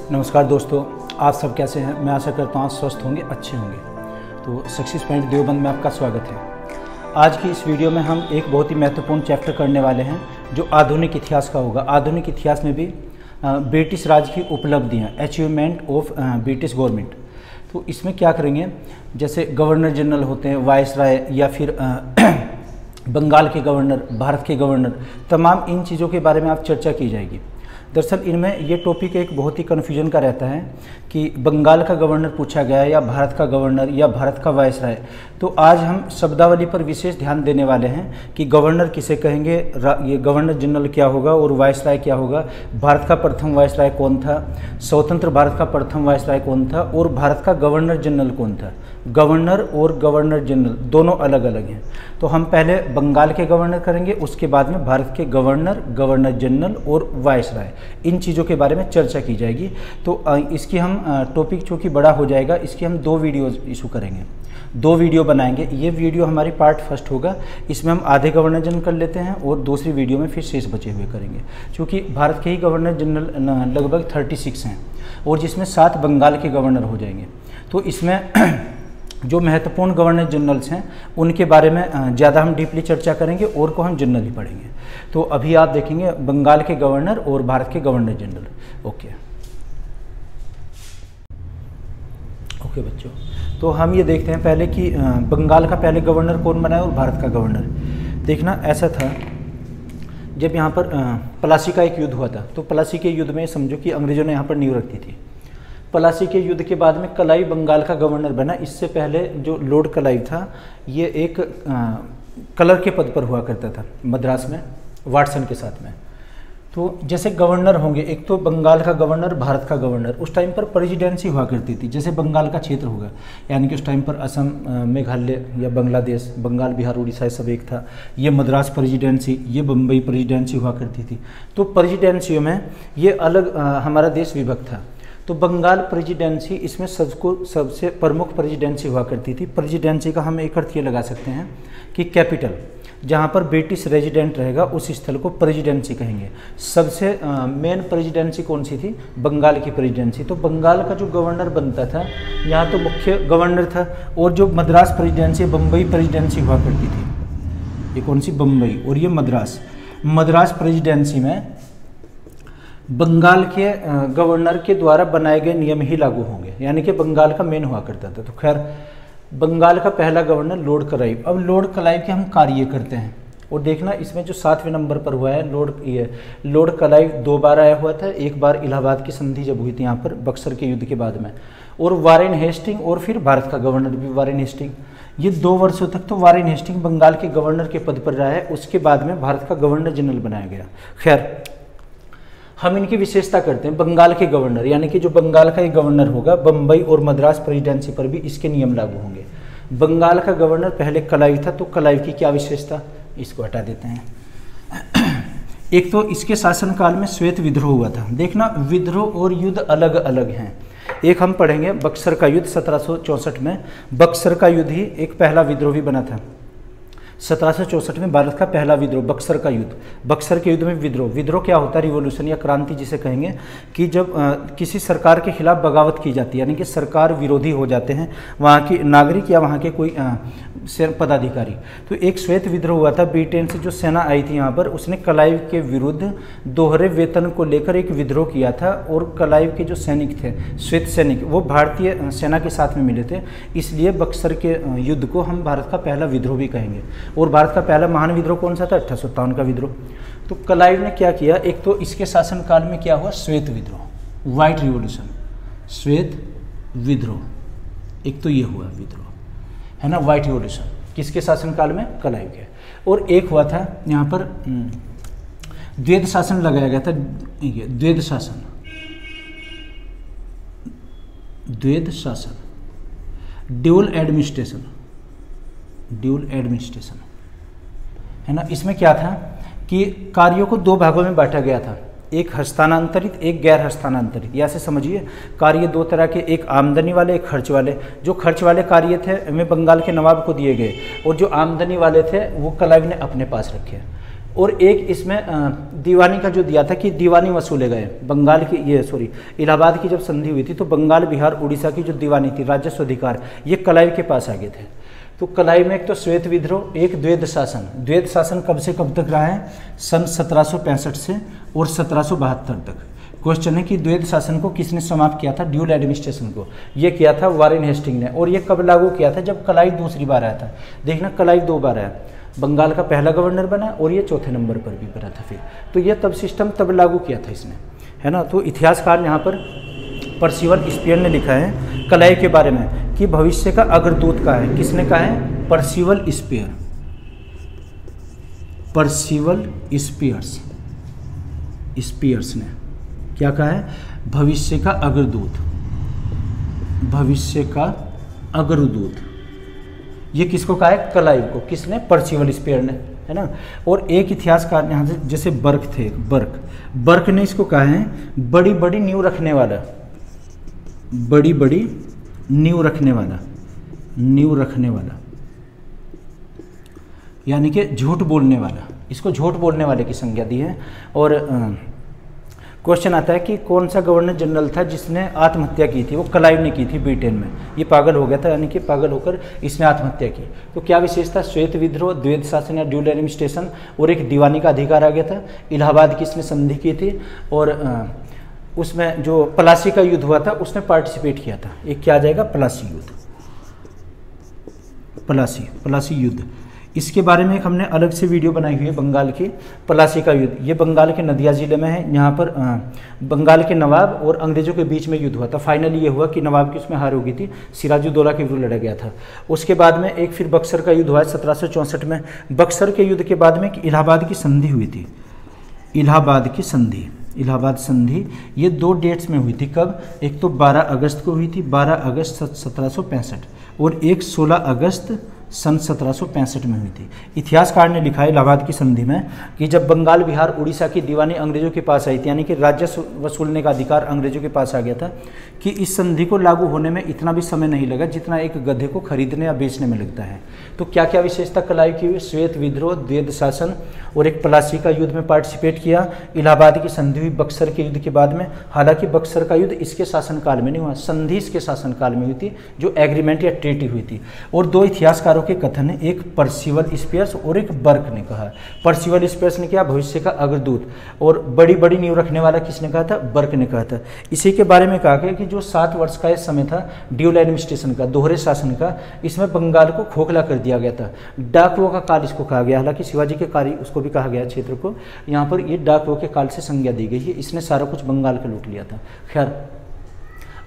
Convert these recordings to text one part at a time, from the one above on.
नमस्कार दोस्तों, आप सब कैसे हैं। मैं आशा करता हूँ आप स्वस्थ होंगे, अच्छे होंगे। तो सक्सेस पॉइंट देवबंद में आपका स्वागत है। आज की इस वीडियो में हम एक बहुत ही महत्वपूर्ण चैप्टर करने वाले हैं जो आधुनिक इतिहास का होगा। आधुनिक इतिहास में भी ब्रिटिश राज की उपलब्धियाँ, अचीवमेंट ऑफ ब्रिटिश गवर्नमेंट। तो इसमें क्या करेंगे, जैसे गवर्नर जनरल होते हैं, वायसराय या फिर बंगाल के गवर्नर, भारत के गवर्नर, तमाम इन चीज़ों के बारे में आप चर्चा की जाएगी। दरअसल इनमें ये टॉपिक एक बहुत ही कन्फ्यूजन का रहता है कि बंगाल का गवर्नर पूछा गया या भारत का गवर्नर या भारत का वायसराय। तो आज हम शब्दावली पर विशेष ध्यान देने वाले हैं कि गवर्नर किसे कहेंगे, ये गवर्नर जनरल क्या होगा और वायसराय क्या होगा, भारत का प्रथम वायसराय कौन था, स्वतंत्र भारत का प्रथम वायसराय कौन था और भारत का गवर्नर जनरल कौन था। गवर्नर और गवर्नर जनरल दोनों अलग अलग हैं। तो हम पहले बंगाल के गवर्नर करेंगे, उसके बाद में भारत के गवर्नर, गवर्नर जनरल और वायसराय, इन चीज़ों के बारे में चर्चा की जाएगी। तो इसकी हम टॉपिक चूँकि बड़ा हो जाएगा, इसकी हम 2 वीडियो इशू करेंगे, 2 वीडियो बनाएंगे। ये वीडियो हमारी पार्ट फर्स्ट होगा, इसमें हम आधे गवर्नर जनरल कर लेते हैं और दूसरी वीडियो में फिर शेष बचे हुए करेंगे। क्योंकि भारत के ही गवर्नर जनरल लगभग 36 हैं और जिसमें 7 बंगाल के गवर्नर हो जाएंगे। तो इसमें जो महत्वपूर्ण गवर्नर जनरल्स हैं उनके बारे में ज़्यादा हम डीपली चर्चा करेंगे और को हम जनरली पढ़ेंगे। तो अभी आप देखेंगे बंगाल के गवर्नर और भारत के गवर्नर जनरल। ओके बच्चों, तो हम ये देखते हैं पहले कि बंगाल का पहले गवर्नर कौन बना है और भारत का गवर्नर। देखना ऐसा था, जब यहाँ पर प्लासी का एक युद्ध हुआ था, तो प्लासी के युद्ध में समझो कि अंग्रेजों ने यहाँ पर नींव रखी थी। प्लासी के युद्ध के बाद में क्लाइव बंगाल का गवर्नर बना। इससे पहले जो लॉर्ड क्लाइव था, ये एक कलर के पद पर हुआ करता था मद्रास में, वाटसन के साथ में। तो जैसे गवर्नर होंगे, एक तो बंगाल का गवर्नर, भारत का गवर्नर। उस टाइम पर प्रेसिडेंसी हुआ करती थी, जैसे बंगाल का क्षेत्र होगा, यानी कि उस टाइम पर असम, मेघालय या बांग्लादेश, बंगाल, बिहार, उड़ीसा सब एक था। ये मद्रास प्रेसिडेंसी, ये बम्बई प्रेसिडेंसी हुआ करती थी। तो प्रेसिडेंसियों में ये अलग हमारा देश विभक्त था। तो बंगाल प्रेसिडेंसी, इसमें सबसे प्रमुख प्रेसिडेंसी हुआ करती थी। प्रेसिडेंसी का हम एक अर्थ ये लगा सकते हैं कि कैपिटल, जहाँ पर ब्रिटिश रेजिडेंट रहेगा उस स्थल को प्रेसिडेंसी कहेंगे। सबसे मेन प्रेसिडेंसी कौन सी थी? बंगाल की प्रेसिडेंसी। तो बंगाल का जो गवर्नर बनता था, यहाँ तो मुख्य गवर्नर था, और जो मद्रास प्रेसिडेंसी, बम्बई प्रेसिडेंसी हुआ करती थी। ये कौन सी? बम्बई, और ये मद्रास। मद्रास प्रेसिडेंसी में बंगाल के गवर्नर के द्वारा बनाए गए नियम ही लागू होंगे, यानी कि बंगाल का मेन हुआ करता था। तो खैर, बंगाल का पहला गवर्नर लॉर्ड क्लाइव। अब लॉर्ड क्लाइव के हम कार्य करते हैं, और देखना इसमें जो 7वें नंबर पर हुआ है लॉर्ड क्लाइव 2 बार आया हुआ था। एक बार इलाहाबाद की संधि जब हुई थी यहाँ पर बक्सर के युद्ध के बाद में, और वारेन हेस्टिंग, और फिर भारत का गवर्नर भी वारेन हेस्टिंग। ये 2 वर्षों तक तो वारेन हेस्टिंग बंगाल के गवर्नर के पद पर रहा है। उसके बाद में भारत का गवर्नर जनरल बनाया गया। खैर, हम इनकी विशेषता करते हैं। बंगाल के गवर्नर, यानी कि जो बंगाल का एक गवर्नर होगा, बम्बई और मद्रास प्रेसिडेंसी पर भी इसके नियम लागू होंगे। बंगाल का गवर्नर पहले क्लाइव था, तो क्लाइव की क्या विशेषता, इसको हटा देते हैं। एक तो इसके शासनकाल में श्वेत विद्रोह हुआ था। देखना, विद्रोह और युद्ध अलग अलग हैं। एक हम पढ़ेंगे बक्सर का युद्ध 1764 में। बक्सर का युद्ध ही एक पहला विद्रोह भी बना था। 1764 में भारत का पहला विद्रोह, बक्सर का युद्ध। बक्सर के युद्ध में विद्रोह क्या होता है? रिवॉल्यूशन या क्रांति जिसे कहेंगे, कि जब किसी सरकार के खिलाफ बगावत की जाती है, यानी कि सरकार विरोधी हो जाते हैं वहाँ के नागरिक या वहाँ के कोई पदाधिकारी। तो एक श्वेत विद्रोह हुआ था। ब्रिटेन से जो सेना आई थी यहाँ पर, उसने क्लाइव के विरुद्ध दोहरे वेतन को लेकर एक विद्रोह किया था, और क्लाइव के जो सैनिक थे, श्वेत सैनिक, वो भारतीय सेना के साथ में मिले थे। इसलिए बक्सर के युद्ध को हम भारत का पहला विद्रोह भी कहेंगे। और भारत का पहला महान विद्रोह कौन सा था? 1857 का विद्रोह। तो क्लाइव ने क्या किया? एक तो इसके शासनकाल में क्या हुआ? श्वेत विद्रोह, व्हाइट रिवॉल्यूशन, श्वेत विद्रोह। एक तो ये हुआ विद्रोह, है ना, व्हाइट रिवॉल्यूशन, किसके शासनकाल में? क्लाइव के। और एक हुआ था यहाँ पर द्वैध शासन लगाया गया था। द्वैध शासन, द्वैध शासन, ड्यूल एडमिनिस्ट्रेशन, ड्यूल एडमिनिस्ट्रेशन, है ना। इसमें क्या था कि कार्यों को 2 भागों में बांटा गया था, एक हस्तांतरित, एक गैर हस्तांतरित। या से समझिए, कार्य 2 तरह के, एक आमदनी वाले, एक खर्च वाले। जो खर्च वाले कार्य थे वे बंगाल के नवाब को दिए गए, और जो आमदनी वाले थे वो क्लाइव ने अपने पास रखे। और एक इसमें दीवानी का जो दिया था कि दीवानी वसूले गए बंगाल की, ये सॉरी इलाहाबाद की जब संधि हुई थी तो बंगाल बिहार उड़ीसा की जो दीवानी थी, राजस्व अधिकार, ये कलाइव के पास आ गए थे। तो कलाइव में एक तो श्वेत विद्रोह, एक द्वैध शासन। द्वैध शासन कब से कब तक रहा है? सन 1765 से और 1772 तक। क्वेश्चन है कि द्वैध शासन को किसने समाप्त किया था? ड्यूल एडमिनिस्ट्रेशन को। ये किया था वारेन हेस्टिंग ने। और ये कब लागू किया था? जब कलाइव दूसरी बार आया था। देखना कलाइव 2 बार आया, बंगाल का पहला गवर्नर बना और ये चौथे नंबर पर भी बना था फिर। तो ये तब सिस्टम तब लागू किया था इसने, है ना। तो इतिहासकार यहाँ पर पर्सिवल स्पेयर ने लिखा है कलाइव के बारे में कि भविष्य का अग्रदूत कहा है। किसने कहा है? Percival spare. पर्सिवल स्पेयर्स ने क्या कहा है? भविष्य का अग्रदूत। भविष्य का अग्रदूत ये किसको कहा है? कलाइव को। किसने? पर्सिवल स्पेयर ने, है ना। और एक इतिहासकार यहाँ से जैसे बर्क थे, बर्क ने इसको कहा है बड़ी बड़ी नींव रखने वाला, बड़ी बड़ी नींव रखने वाला, यानी कि झूठ बोलने वाला। इसको झूठ बोलने वाले की संज्ञा दी है। और क्वेश्चन आता है कि कौन सा गवर्नर जनरल था जिसने आत्महत्या की थी? वो कलाइव ने की थी ब्रिटेन में। ये पागल हो गया था, यानी कि पागल होकर इसने आत्महत्या की। तो क्या विशेषता? श्वेत विद्रोह, द्वैध शासन या ड्यूल एडमिनिस्ट्रेशन, और एक दीवानी का अधिकार आ गया था। इलाहाबाद की इसने संधि की थी और उसमें जो प्लासी का युद्ध हुआ था उसने पार्टिसिपेट किया था। एक क्या आ जाएगा? प्लासी युद्ध, प्लासी युद्ध। इसके बारे में एक हमने अलग से वीडियो बनाई हुई है, बंगाल की प्लासी का युद्ध। ये बंगाल के नदिया जिले में है। यहाँ पर बंगाल के नवाब और अंग्रेजों के बीच में युद्ध हुआ था। फाइनली ये हुआ कि नवाब की उसमें हार हो गई थी, सिराजुद्दौला के विरुद्ध लड़ा गया था। उसके बाद में एक फिर बक्सर का युद्ध हुआ 1764 में। बक्सर के युद्ध के बाद में इलाहाबाद की संधि हुई थी। इलाहाबाद संधि ये 2 डेट्स में हुई थी। कब? एक तो 12 अगस्त को हुई थी, 12 अगस्त 1765, और एक 16 अगस्त सन 1765 में हुई थी। इतिहासकार ने लिखा है इलाहाबाद की संधि में कि जब बंगाल बिहार उड़ीसा की दीवानी अंग्रेजों के पास आई थी, यानी कि राजस्व वसूलने का अधिकार अंग्रेजों के पास आ गया था, कि इस संधि को लागू होने में इतना भी समय नहीं लगा जितना एक गधे को खरीदने या बेचने में लगता है। तो क्या क्या विशेषता कलाइव की हुई? श्वेत विद्रोह, द्वैध शासन और एक प्लासी का युद्ध में पार्टिसिपेट किया। इलाहाबाद की संधि हुई बक्सर के युद्ध के बाद में। हालांकि बक्सर का युद्ध इसके शासनकाल में नहीं हुआ, संधि इसके शासनकाल में हुई थी, जो एग्रीमेंट या ट्रीटी हुई थी। और 2 इतिहासकारों के कथन है, एक पर्सिवल स्पेयर्स और एक बर्क ने कहा। पर्सिवल स्पेयर्स ने क्या? भविष्य का अग्रदूत। और बड़ी बड़ी नींव रखने वाला किसने कहा था? बर्क ने कहा था। इसी के बारे में कहा गया कि जो 7 वर्ष का समय था ड्यूल एडमिनिस्ट्रेशन का, दोहरे शासन का, इसमें बंगाल को खोखला कर दिया गया था। डाकुओं का काल इसको कहा गया। हालांकि शिवाजी के काल उसको भी कहा गया क्षेत्र को। यहाँ पर ये डाकुओं के काल से संज्ञा दी गई है। इसने सारा कुछ बंगाल का लूट लिया था। खैर,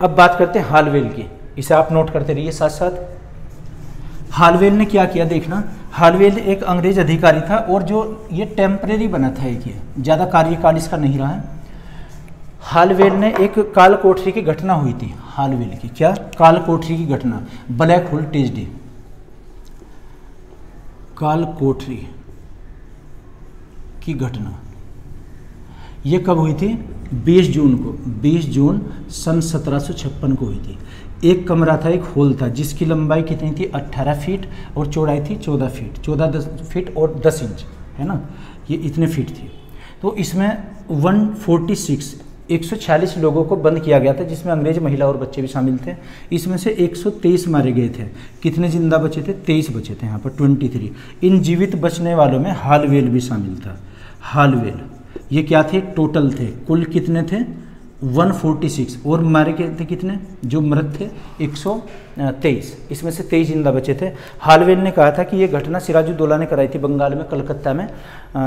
अब बात करते हैं हालवेल की। इसे आप नोट करते रहिए साथ साथ। हालवेल ने क्या किया? देखना, हालवेल एक अंग्रेज अधिकारी था और जो ये टेम्परेरी बना था, एक ये ज़्यादा कार्यकाल इसका नहीं रहा है। हालवेल ने एक काल कोठरी की घटना हुई थी। हालवेल की क्या? काल कोठरी की घटना, ब्लैक होल ट्रेजेडी। काल कोठरी की घटना ये कब हुई थी? 20 जून को, 20 जून सन 1756 को हुई थी। एक कमरा था, एक हॉल था, जिसकी लंबाई कितनी थी? 18 फीट और चौड़ाई थी 14 फीट, 14 फीट और 10 इंच, है ना। ये इतने फीट थी। तो इसमें 146 लोगों को बंद किया गया था, जिसमें अंग्रेज महिला और बच्चे भी शामिल थे। इसमें से 123 मारे गए थे। कितने जिंदा बचे थे? 23 बचे थे यहाँ पर, 23। इन जीवित बचने वालों में हालवेल भी शामिल था। हालवेल ये क्या थे? टोटल थे, कुल कितने थे? 146। और मारे गए थे कितने? जो मृत थे 123। इसमें से 23 जिंदा बचे थे। हालवेल ने कहा था कि ये घटना सिराजुद्दौला ने कराई थी बंगाल में, कलकत्ता में।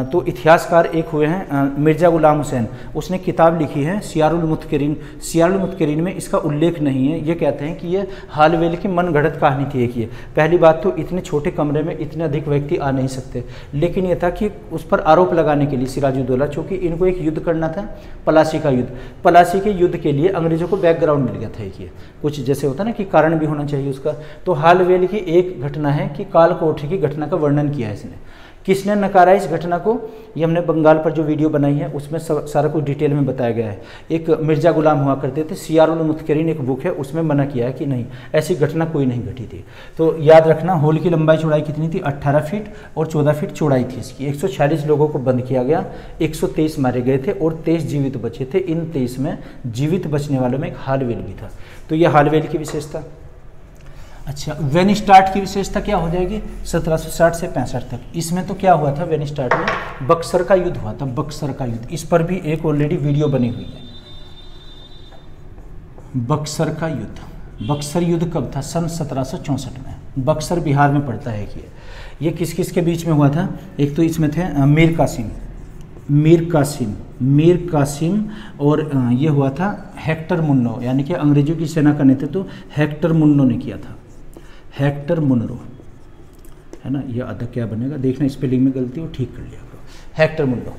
तो इतिहासकार एक हुए हैं मिर्जा गुलाम हुसैन, उसने किताब लिखी है सियारुल मुत्करीन। सियारुल मुत्करीन में इसका उल्लेख नहीं है। ये कहते हैं कि ये हालवेल की मन गढ़ंत कहानी थी एक ये। पहली बात तो इतने छोटे कमरे में इतने अधिक व्यक्ति आ नहीं सकते, लेकिन ये था कि उस पर आरोप लगाने के लिए सिराजुद्दौला, चूँकि इनको एक युद्ध करना था, प्लासी का युद्ध। प्लासी के युद्ध के लिए अंग्रेजों को बैकग्राउंड मिल गया था एक ये, कुछ जैसे होता ना कि कारण भी होना चाहिए उसका। तो हालवेल की एक घटना है कि काल कोठरी की घटना का वर्णन किया है इसने किसने नकारा इस घटना को? ये हमने बंगाल पर जो वीडियो बनाई है उसमें सारा कुछ डिटेल में बताया गया है। एक मिर्जा गुलाम हुआ करते थे, सियारुल मुतकरीन एक बुक है, उसमें मना किया है कि नहीं, ऐसी घटना कोई नहीं घटी थी। तो याद रखना, होल की लंबाई चौड़ाई कितनी थी? 18 फीट और 14 फीट चौड़ाई थी इसकी। 146 लोगों को बंद किया गया, 123 मारे गए थे और 23 जीवित बचे थे। इन 23 में जीवित बचने वालों में एक हालवेल भी था। तो ये हालवेल की विशेषता। अच्छा, वेनिस्टार्ट की विशेषता क्या हो जाएगी? 1760 से 65 तक। इसमें तो क्या हुआ था वेनिस्टार्ट में? बक्सर का युद्ध हुआ था, बक्सर का युद्ध। इस पर भी एक ऑलरेडी वीडियो बनी हुई है। बक्सर का युद्ध, बक्सर युद्ध कब था? सन 1764 में। बक्सर बिहार में पड़ता है कि ये किस किस के बीच में हुआ था? एक तो इसमें थे मीर कासिम और ये हुआ था हेक्टर मुन्नो, यानी कि अंग्रेजों की सेना का नेतृत्व हेक्टर मुन्नो ने किया था। हेक्टर मुनरो है ना, ये अदा क्या बनेगा देखना, स्पेलिंग में गलती हो ठीक कर लिया करो। हेक्टर मुन्नो,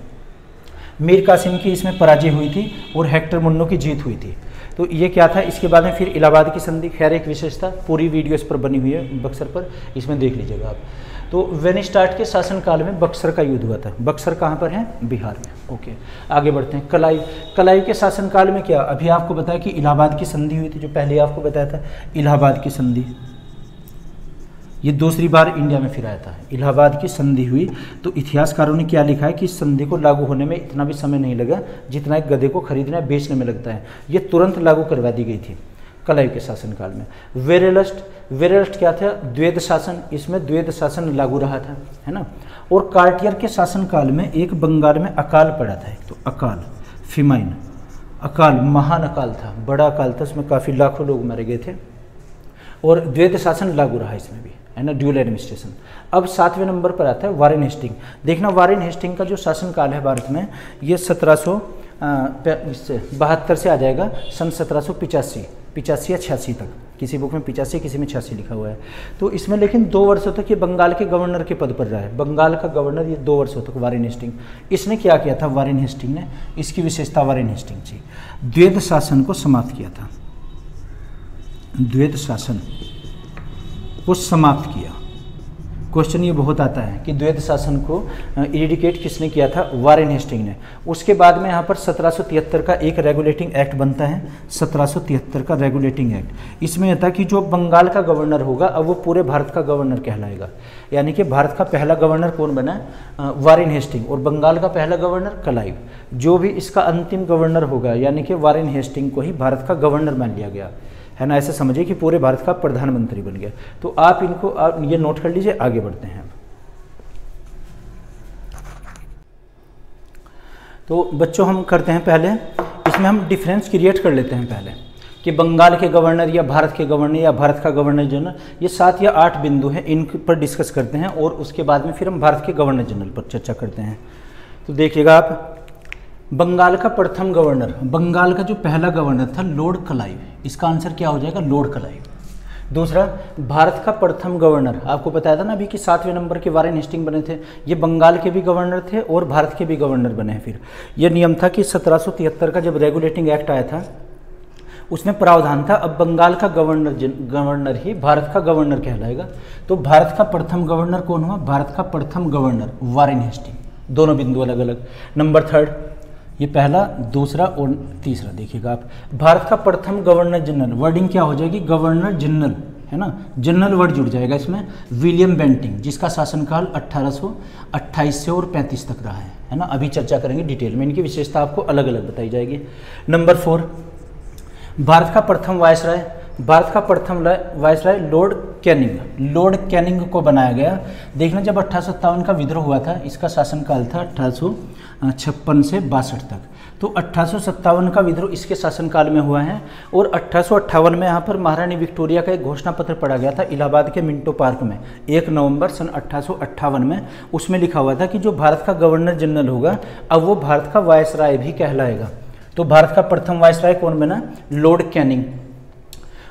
मीर कासिम की इसमें पराजय हुई थी और हेक्टर मुन्नो की जीत हुई थी। तो ये क्या था? इसके बाद में फिर इलाहाबाद की संधि, खैर एक विशेषता, पूरी वीडियो इस पर बनी हुई है बक्सर पर, इसमें देख लीजिएगा आप। तो वेनिस्टार्ट के शासनकाल में बक्सर का युद्ध हुआ था। बक्सर कहाँ पर है? बिहार में। ओके, आगे बढ़ते हैं। कलाइव के शासनकाल में क्या? अभी आपको बताया कि इलाहाबाद की संधि हुई थी, जो पहले आपको बताया था इलाहाबाद की संधि। ये दूसरी बार इंडिया में फिर आया था, इलाहाबाद की संधि हुई। तो इतिहासकारों ने क्या लिखा है कि इस संधि को लागू होने में इतना भी समय नहीं लगा जितना एक गधे को खरीदने बेचने में लगता है। ये तुरंत लागू करवा दी गई थी कलाइव के शासनकाल में। वेरेलस्ट क्या था? द्वैध शासन। इसमें द्वैध शासन लागू रहा था, है ना। और कार्टियर के शासनकाल में एक बंगाल में अकाल पड़ा था, एक तो अकाल, फिमाइन अकाल, महान अकाल था, बड़ा अकाल था, उसमें काफ़ी लाखों लोग मारे गए थे। और द्वैध शासन लागू रहा इसमें भी, है ना, ड्यूल एडमिनिस्ट्रेशन। अब 7वें नंबर पर आता है वारेन हेस्टिंग। देखना, वारेन हेस्टिंग का जो शासनकाल है भारत में, ये 1772 से आ जाएगा सन 1785 या 86 तक। किसी बुक में 85, किसी में 86 लिखा हुआ है। तो इसमें लेकिन 2 वर्षों तक ये बंगाल के गवर्नर के पद पर रहा है। बंगाल का गवर्नर ये 2 वर्षों तक वारेन हेस्टिंग। इसने क्या किया था? वारेन हेस्टिंग ने, इसकी विशेषता वारेन हेस्टिंग थी, द्वैध शासन को समाप्त किया था। द्वैध शासन को समाप्त किया। क्वेश्चन ये बहुत आता है कि द्वैध शासन को इरिडिकेट किसने किया था? वारेन हेस्टिंग ने। उसके बाद में यहाँ पर 1773 का एक रेगुलेटिंग एक्ट बनता है, 1773 का रेगुलेटिंग एक्ट। इसमें यह था कि जो बंगाल का गवर्नर होगा अब वो पूरे भारत का गवर्नर कहलाएगा। यानी कि भारत का पहला गवर्नर कौन बना? Warren Hasting. और बंगाल का पहला गवर्नर कलाइव। जो भी इसका अंतिम गवर्नर होगा, यानी कि वारेन हेस्टिंग को ही भारत का गवर्नर मान लिया गया, है ना। ऐसे समझिए कि पूरे भारत का प्रधानमंत्री बन गया। तो आप इनको ये नोट कर लीजिए। आगे बढ़ते हैं। तो बच्चों हम करते हैं पहले, इसमें हम डिफरेंस क्रिएट कर लेते हैं पहले कि बंगाल के गवर्नर या भारत के गवर्नर या भारत का गवर्नर जनरल, ये 7 या 8 बिंदु हैं, इन पर डिस्कस करते हैं और उसके बाद में फिर हम भारत के गवर्नर जनरल पर चर्चा करते हैं। तो देखिएगा आप, बंगाल का प्रथम गवर्नर, बंगाल का जो पहला गवर्नर था लॉर्ड क्लाइव। इसका आंसर क्या हो जाएगा? Lord Clive. दूसरा, भारत का प्रथम गवर्नर, आपको बताया था ना अभी कि 7वें नंबर के वारेन हेस्टिंग बने थे। ये बंगाल के भी गवर्नर थे और भारत के भी गवर्नर बने हैं। फिर यह नियम था कि 1773 का जब रेगुलेटिंग एक्ट आया था उसमें प्रावधान था अब बंगाल का गवर्नर ही भारत का गवर्नर कहलाएगा। तो भारत का प्रथम गवर्नर कौन हुआ? भारत का प्रथम गवर्नर वारेन हेस्टिंग। दोनों बिंदु अलग अलग। नंबर 3, ये पहला, दूसरा और तीसरा देखिएगा आप। भारत का प्रथम गवर्नर जनरल, वर्डिंग क्या हो जाएगी? गवर्नर जनरल, है ना, जनरल वर्ड जुड़ जाएगा इसमें। विलियम बेंटिंग, जिसका शासनकाल 1828 से और 35 तक रहा है ना। अभी चर्चा करेंगे डिटेल में, इनकी विशेषता आपको अलग अलग बताई जाएगी। नंबर 4, भारत का प्रथम वायसराय, भारत का प्रथम viceroy Lord Canning. Lord Canning को बनाया गया। देखना, जब 1857 का विद्रोह हुआ था, इसका शासनकाल था 1856 से 62 तक। तो 1857 का विद्रोह इसके शासनकाल में हुआ है। और 1858 में यहाँ पर महारानी विक्टोरिया का एक घोषणा पत्र पढ़ा गया था इलाहाबाद के मिंटो पार्क में 1 नवंबर सन 1858 में। उसमें लिखा हुआ था कि जो भारत का गवर्नर जनरल होगा अब वो भारत का वायसराय भी कहलाएगा। तो भारत का प्रथम वायसराय कौन बना? Lord Canning.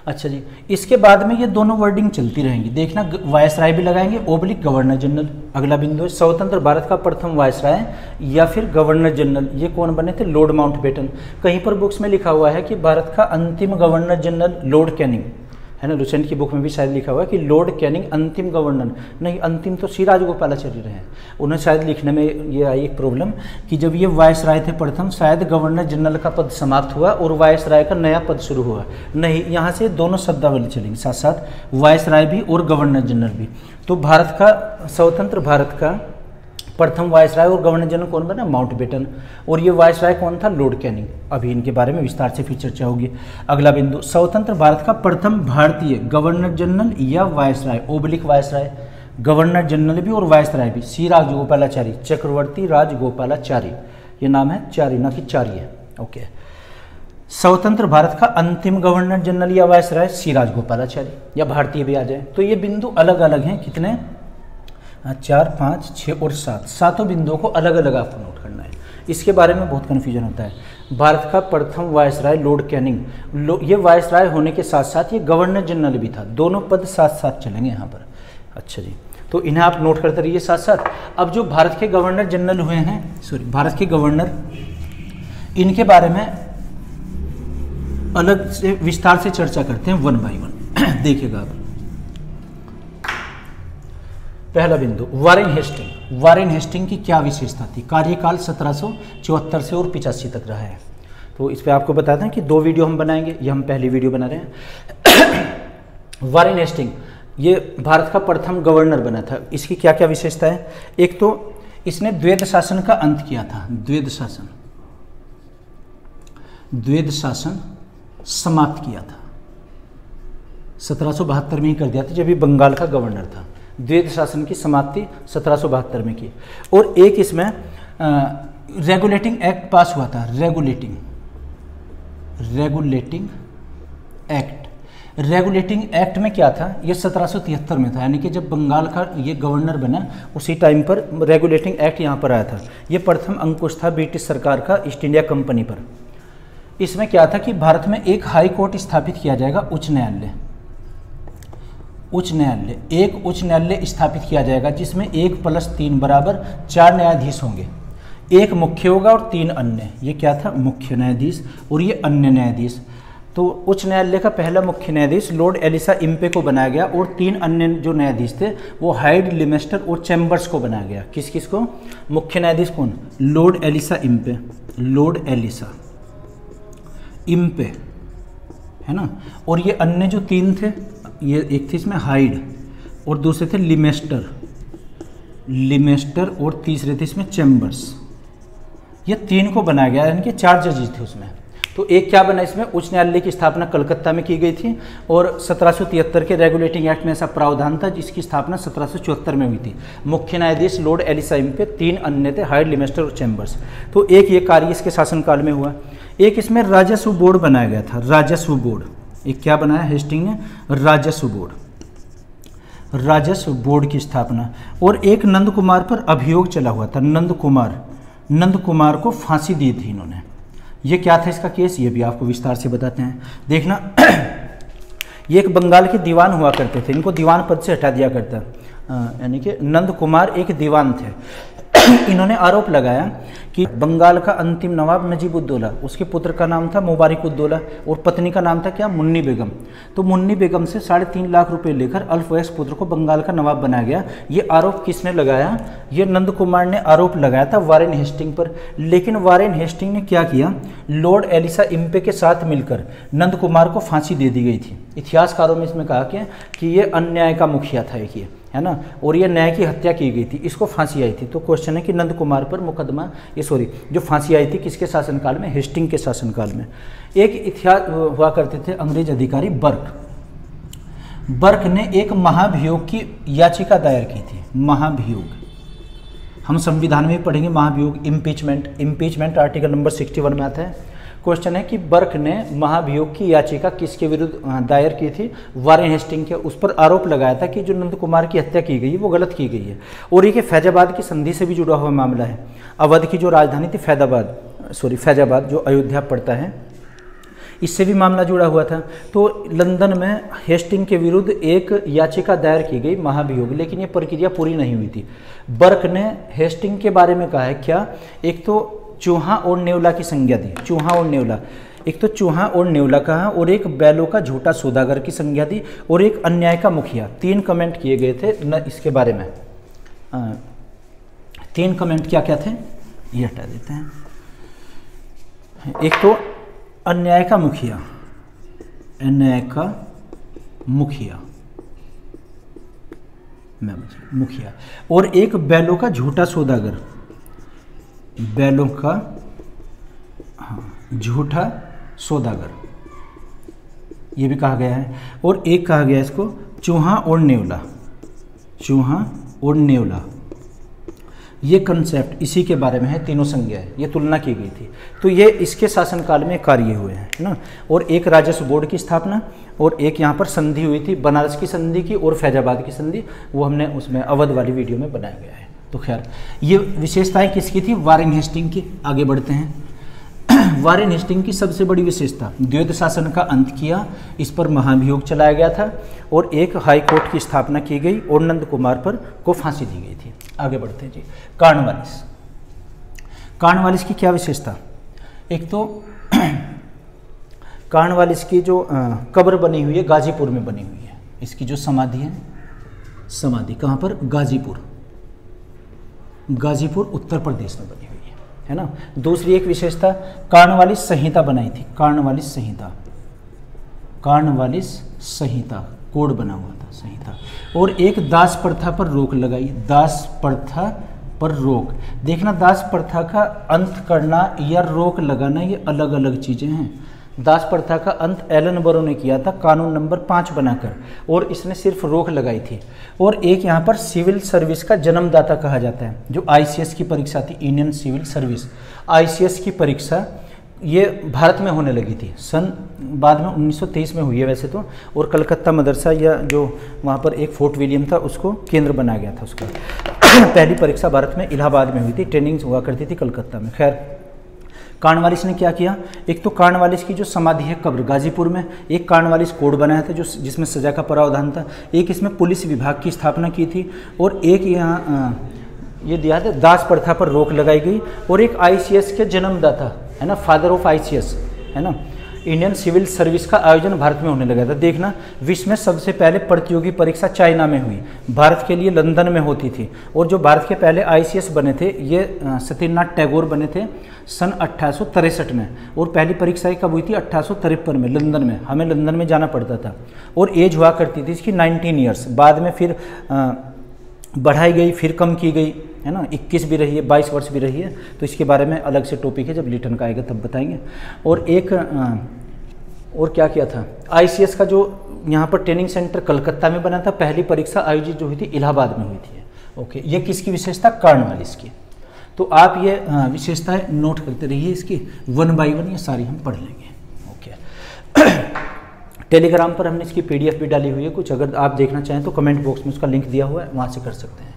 अच्छा जी, इसके बाद में ये दोनों वर्डिंग चलती रहेंगी। देखना, वायसराय भी लगाएंगे ओब्लिक गवर्नर जनरल। अगला बिंदु है स्वतंत्र भारत का प्रथम वायसराय या फिर गवर्नर जनरल। ये कौन बने थे? Lord Mountbatten. कहीं पर बुक्स में लिखा हुआ है कि भारत का अंतिम गवर्नर जनरल लॉर्ड कैनिंग, है ना। लुसेंट की बुक में भी शायद लिखा हुआ है कि लॉर्ड कैनिंग अंतिम गवर्नर, नहीं अंतिम तो श्री राजगोपालाचारी रहे हैं। उन्हें शायद लिखने में ये आई एक प्रॉब्लम कि जब ये वायसराय थे प्रथम, शायद गवर्नर जनरल का पद समाप्त हुआ और वायसराय का नया पद शुरू हुआ। नहीं, यहाँ से दोनों शब्दावली चलेंगे साथ साथ, वायसराय भी और गवर्नर जनरल भी। तो भारत का, स्वतंत्र भारत का प्रथम वायसराय और गवर्नर जनरल कौन बना? माउंटबेटन। और ये वायसराय कौन था? Lord Canning. अभी इनके बारे में विस्तार से फिर चर्चा होगी। अगला बिंदु, स्वतंत्र भारत का प्रथम भारतीय गवर्नर जनरल या viceroy, oblique viceroy, governor general भी और वायसराय भी, श्री राजगोपालाचारी, चक्रवर्ती राजगोपालाचारी। ये नाम है चारी, ना कि चारी है। ओके। स्वतंत्र भारत का अंतिम गवर्नर जनरल या वायसराय श्री राजगोपालाचारी, या भारतीय भी आ जाए। तो ये बिंदु अलग अलग हैं, कितने? 4, 5, 6 और 7, सातों बिंदुओं को अलग अलग आपको नोट करना है। इसके बारे में बहुत कन्फ्यूजन होता है। भारत का प्रथम वायसराय लॉर्ड कैनिंग, ये वायसराय होने के साथ साथ ये गवर्नर जनरल भी था, दोनों पद साथ साथ चलेंगे यहाँ पर। अच्छा जी, तो इन्हें आप नोट करते रहिए साथ साथ। अब जो भारत के गवर्नर जनरल हुए हैं, भारत के गवर्नर, इनके बारे में अलग से विस्तार से चर्चा करते हैं, 1 बाय 1 देखिएगा आप। पहला बिंदु, वारेन हेस्टिंग। वारेन हेस्टिंग की क्या विशेषता थी? कार्यकाल 1774 से और 85 तक रहा है। तो इस पे आपको बताते हैं कि 2 वीडियो हम बनाएंगे, ये हम पहली वीडियो बना रहे हैं। वारेन हेस्टिंग ये भारत का प्रथम गवर्नर बना था। इसकी क्या क्या विशेषता है? एक तो इसने द्वैध शासन का अंत किया था, द्वैध शासन समाप्त किया था, 1772 में ही कर दिया था जब ये बंगाल का गवर्नर था। द्वैध शासन की समाप्ति 1772 में की। और एक इसमें रेगुलेटिंग एक्ट पास हुआ था, रेगुलेटिंग एक्ट। रेगुलेटिंग एक्ट में क्या था? ये 1773 में था, यानी कि जब बंगाल का ये गवर्नर बना उसी टाइम पर रेगुलेटिंग एक्ट यहाँ पर आया था। ये प्रथम अंकुश था ब्रिटिश सरकार का ईस्ट इंडिया कंपनी पर। इसमें क्या था कि भारत में एक हाई कोर्ट स्थापित किया जाएगा, उच्च न्यायालय, एक उच्च न्यायालय स्थापित किया जाएगा जिसमें 1+3 बराबर 4 न्यायाधीश होंगे। एक मुख्य होगा और 3 अन्य। ये क्या था? मुख्य न्यायाधीश और ये अन्य न्यायाधीश। तो उच्च न्यायालय का पहला मुख्य न्यायाधीश लॉर्ड एलिसा इम्पे को बनाया गया और 3 अन्य जो न्यायाधीश थे वो हाइड, लिमेस्टर और चैम्बर्स को बनाया गया। किस किस को? मुख्य न्यायाधीश कौन? Lord Elijah Impey, Lord Elijah Impey, है ना। और ये अन्य जो 3 थे, ये एक थे इसमें हाइड और दूसरे थे लिमेस्टर और तीसरे थे इसमें चैम्बर्स। ये 3 को बनाया गया, यानी कि 4 जजेस थे उसमें। तो एक क्या बना इसमें? उच्च न्यायालय की स्थापना कलकत्ता में की गई थी और 1773 के रेगुलेटिंग एक्ट में ऐसा प्रावधान था जिसकी स्थापना 1774 में हुई थी। मुख्य न्यायाधीश लॉर्ड एलिसा इम्पे, 3 अन्य थे हाइड, लिमेस्टर और चैम्बर्स। तो एक ये कार्य इसके शासनकाल में हुआ। एक इसमें राजस्व बोर्ड बनाया गया था, राजस्व बोर्ड। एक क्या बनाया हेस्टिंग ने? राजस्व बोर्ड की स्थापना। और एक नंद कुमार पर अभियोग चला हुआ था, नंद कुमार को फांसी दी थी इन्होंने। ये क्या था इसका केस? ये भी आपको विस्तार से बताते हैं, देखना। ये एक बंगाल के दीवान हुआ करते थे, इनको दीवान पद से हटा दिया करता, यानी कि नंद कुमार एक दीवान थे। इन्होंने आरोप लगाया कि बंगाल का अंतिम नवाब नजीबुद्दौला, उसके पुत्र का नाम था मुबारिकुद्दौला और पत्नी का नाम था क्या? मुन्नी बेगम। तो मुन्नी बेगम से 3.5 लाख रुपए लेकर अल्पवयस्क पुत्र को बंगाल का नवाब बनाया गया। ये आरोप किसने लगाया? ये नंद कुमार ने आरोप लगाया था वारेन हेस्टिंग पर। लेकिन वारेन हेस्टिंग ने क्या किया? लॉर्ड एलिसा इम्पे के साथ मिलकर नंद कुमार को फांसी दे दी गई थी। इतिहासकारों में इसमें कहा कि ये अन्याय का मुखिया था एक, ये है ना, और ये न्याय की हत्या की गई थी, इसको फांसी आई थी। तो क्वेश्चन है कि नंद कुमार पर मुकदमा, जो फांसी आई थी किसके शासनकाल में? हेस्टिंग के शासनकाल में। एक इतिहास हुआ करते थे अंग्रेज अधिकारी बर्क ने एक महाभियोग की याचिका दायर की थी। महाभियोग हम संविधान में भी पढ़ेंगे, महाभियोग, इम्पीचमेंट आर्टिकल नंबर 61 में आता है। क्वेश्चन है कि बर्क ने महाभियोग की याचिका किसके विरुद्ध दायर की थी? वारेन हेस्टिंग के। उस पर आरोप लगाया था कि जो नंद कुमार की हत्या की गई वो गलत की गई है। और ये फैजाबाद की संधि से भी जुड़ा हुआ मामला है। अवध की जो राजधानी थी फैजाबाद जो अयोध्या पड़ता है, इससे भी मामला जुड़ा हुआ था। तो लंदन में हेस्टिंग के विरुद्ध एक याचिका दायर की गई महाभियोग, लेकिन ये प्रक्रिया पूरी नहीं हुई थी। बर्क ने हेस्टिंग के बारे में कहा है क्या? एक तो चूहा और नेवला की संज्ञा दी। चूहा और नेवला, एक तो चूहा और नेवला कहा, और एक बैलों का झूठा सौदागर की संज्ञा दी, और एक अन्याय का मुखिया। 3 कमेंट किए गए थे न इसके बारे में। 3 कमेंट क्या क्या थे ये हटा देते हैं। एक तो अन्याय का मुखिया, अन्याय का मुखिया, मुखिया, और एक बैलों का झूठा सौदागर, बैलों का झूठा सौदागर ये भी कहा गया है। और एक कहा गया इसको चूहा और नेवला, चूहा और नेवला। ये कंसेप्ट इसी के बारे में है, तीनों संज्ञाएं ये तुलना की गई थी। तो ये इसके शासनकाल में कार्य हुए हैं, है ना। और एक राजस्व बोर्ड की स्थापना, और एक यहाँ पर संधि हुई थी, बनारस की संधि की और फैजाबाद की संधि, वो हमने उसमें अवध वाली वीडियो में बनाया गया है। तो खैर ये विशेषताएं किसकी थी? वारेन हेस्टिंग की। आगे बढ़ते हैं। वारेन हेस्टिंग की सबसे बड़ी विशेषता, द्वैत शासन का अंत किया, इस पर महाभियोग चलाया गया था, और एक हाई कोर्ट की स्थापना की गई, और नंद कुमार पर को फांसी दी गई थी। आगे बढ़ते हैं जी। कार्नवालिस, कार्नवालिस की क्या विशेषता? एक तो कार्नवालिस की जो कब्र बनी हुई है गाजीपुर में बनी हुई है। इसकी जो समाधि है, समाधि कहाँ पर? गाजीपुर, गाजीपुर उत्तर प्रदेश में बनी हुई है ना। दूसरी एक विशेषता, कार्नवालिस संहिता बनाई थी, कार्नवालिस संहिता, कार्नवालिस संहिता कोड बना हुआ था, संहिता। और एक दास प्रथा पर रोक लगाई, दास प्रथा पर रोक। देखना, दास प्रथा का अंत करना या रोक लगाना ये अलग अलग चीज़ें हैं। दास प्रथा का अंत एलन बरो ने किया था कानून नंबर 5 बनाकर, और इसने सिर्फ रोक लगाई थी। और एक यहाँ पर सिविल सर्विस का जन्मदाता कहा जाता है, जो ICS की परीक्षा थी, इंडियन सिविल सर्विस। ICS की परीक्षा ये भारत में होने लगी थी, सन बाद में 1923 में हुई है वैसे तो। और कलकत्ता मदरसा या जो वहाँ पर एक फोर्ट विलियम था उसको केंद्र बनाया गया था उसका। पहली परीक्षा भारत में इलाहाबाद में हुई थी, ट्रेनिंग हुआ करती थी कलकत्ता में। खैर, कार्नवालिस ने क्या किया? एक तो कार्नवालिस की जो समाधि है कब्र गाजीपुर में, एक कार्नवालिस कोड बनाया था जो जिसमें सजा का प्रावधान था, एक इसमें पुलिस विभाग की स्थापना की थी, और एक यहाँ ये दिया था दास प्रथा पर रोक लगाई गई, और एक ICS के जन्मदाता है ना, फादर ऑफ ICS है ना, इंडियन सिविल सर्विस का आयोजन भारत में होने लगा था। देखना, विश्व में सबसे पहले प्रतियोगी परीक्षा चाइना में हुई, भारत के लिए लंदन में होती थी। और जो भारत के पहले ICS बने थे ये सत्यनारायण टैगोर बने थे सन 1863 में, और पहली परीक्षा कब हुई थी? 1853 में, लंदन में। हमें लंदन में जाना पड़ता था, और एज हुआ करती थी इसकी 19 ईयर्स। बाद में फिर बढ़ाई गई, फिर कम की गई, है ना, 21 भी रही है, 22 वर्ष भी रही है। तो इसके बारे में अलग से टॉपिक है, जब लिटन का आएगा तब बताएंगे। और एक और क्या किया था? ICS का जो यहाँ पर ट्रेनिंग सेंटर कलकत्ता में बना था, पहली परीक्षा आयोजित जो हुई थी इलाहाबाद में हुई थी। ओके, ये किसकी विशेषता? कार्नवालिस की। तो आप ये विशेषताएं नोट करते रहिए, इसकी 1 बाय 1 ये सारी हम पढ़ लेंगे। ओके। टेलीग्राम पर हमने इसकी PDF भी डाली हुई है, कुछ अगर आप देखना चाहें तो कमेंट बॉक्स में उसका लिंक दिया हुआ है, वहाँ से कर सकते हैं।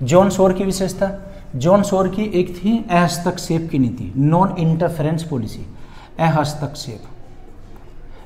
जॉन शोर की विशेषता, जॉन शोर की एक थी हस्तक्षेप की नीति, नॉन इंटरफेरेंस पॉलिसी,